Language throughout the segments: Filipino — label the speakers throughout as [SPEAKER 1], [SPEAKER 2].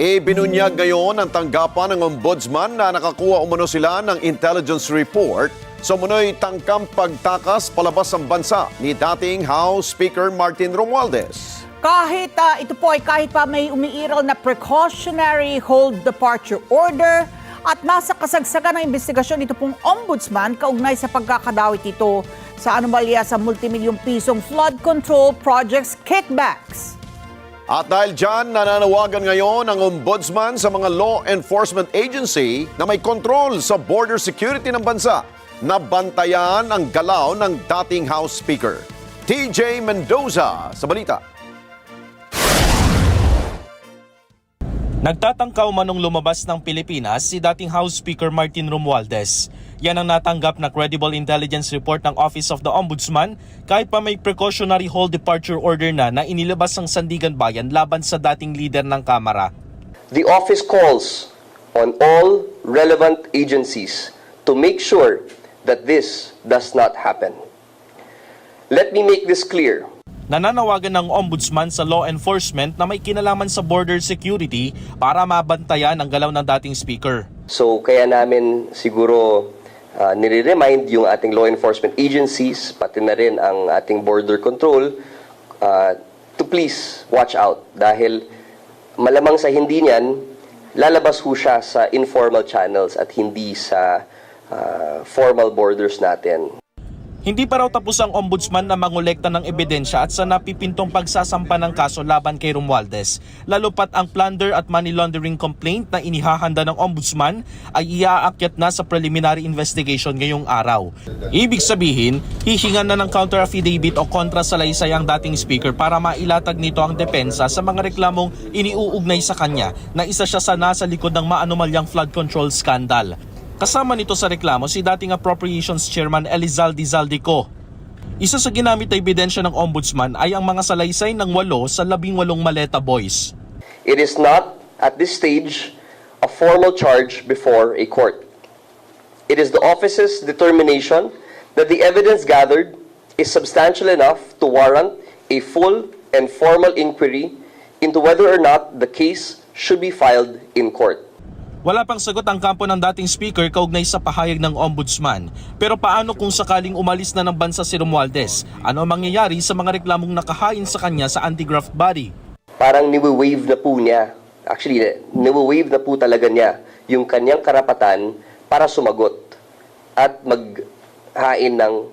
[SPEAKER 1] Ibinunyag ngayon ang tanggapan ng ombudsman na nakakuha umano sila ng intelligence report sa umunoy tangkang pagtakas palabas ng bansa ni dating House Speaker Martin Romualdez.
[SPEAKER 2] Kahit kahit pa may umiiral na precautionary hold departure order at nasa kasagsagan ng investigasyon ito pong ombudsman kaugnay sa pagkakadawit ito sa anomalya sa multimilyong pisong flood control projects kickbacks.
[SPEAKER 1] At dahil dyan, nananawagan ngayon ang ombudsman sa mga law enforcement agency na may control sa border security ng bansa na bantayan ang galaw ng dating House Speaker. TJ Mendoza sa balita.
[SPEAKER 3] Nagtatangkaw manong lumabas ng Pilipinas si dating House Speaker Martin Romualdez. Yan ang natanggap na credible intelligence report ng Office of the Ombudsman kahit pa may precautionary hold departure order na inilabas ng Sandigan Bayan laban sa dating leader ng Kamara.
[SPEAKER 4] The office calls on all relevant agencies to make sure that this does not happen. Let me make this clear.
[SPEAKER 3] Nananawagan ng ombudsman sa law enforcement na may kinalaman sa border security para mabantayan ang galaw ng dating speaker.
[SPEAKER 4] So kaya namin siguro nire-remind yung ating law enforcement agencies, pati na rin ang ating border control, to please watch out. Dahil malamang sa hindi niyan, lalabas ho siya sa informal channels at hindi sa formal borders natin.
[SPEAKER 3] Hindi pa raw tapos ang ombudsman na mangolekta ng ebidensya at sa napipintong pagsasampa ng kaso laban kay Romualdez. Lalo pat ang plunder at money laundering complaint na inihahanda ng ombudsman ay iaakyat na sa preliminary investigation ngayong araw. Ibig sabihin, hihingan na ng counter affidavit o kontra salaysay ang dating speaker para mailatag nito ang depensa sa mga reklamong iniuugnay sa kanya na isa siya sa nasa likod ng maanomalyang flood control scandal. Kasama nito sa reklamo si dating Appropriations Chairman Elizalde Zaldico. Isa sa ginamit na ebidensya ng ombudsman ay ang mga salaysay ng 8 sa 18 maleta boys.
[SPEAKER 4] It is not, at this stage, a formal charge before a court. It is the office's determination that the evidence gathered is substantial enough to warrant a full and formal inquiry into whether or not the case should be filed in court.
[SPEAKER 3] Wala pang sagot ang kampo ng dating speaker kaugnay sa pahayag ng ombudsman. Pero paano kung sakaling umalis na ng bansa si Romualdez? Ano ang mangyayari sa mga reklamong nakahain sa kanya sa anti-graft body?
[SPEAKER 4] Parang niwe-waive na po niya. Actually, niwe-waive na po talaga niya yung kanyang karapatan para sumagot at maghain ng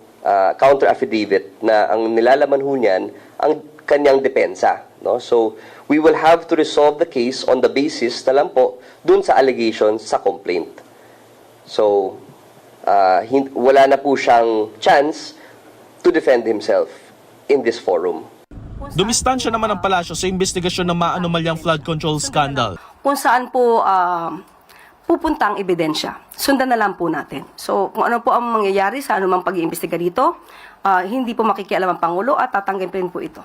[SPEAKER 4] counter affidavit na ang nilalaman ho niyan ang kanyang depensa. No? So, we will have to resolve the case on the basis na lang po dun sa allegations sa complaint. So, wala na po siyang chance to defend himself in this forum.
[SPEAKER 3] Dumistansya naman ang palasyo sa investigasyon ng maanomalyang flood control scandal.
[SPEAKER 5] Kung saan po pupunta ang ebidensya. Sundan na lang po natin. So, kung ano po ang mangyayari sa anumang pag-iimbestiga dito, hindi po makikialam ang Pangulo at tatanggapin po ito.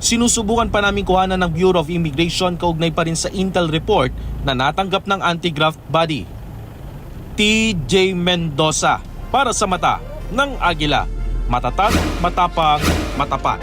[SPEAKER 3] Sinusubukan pa namin kuhanan ng Bureau of Immigration kaugnay pa rin sa Intel report na natanggap ng anti-graft body. TJ Mendoza para sa Mata ng Agila. Matatag, matapang, matapat.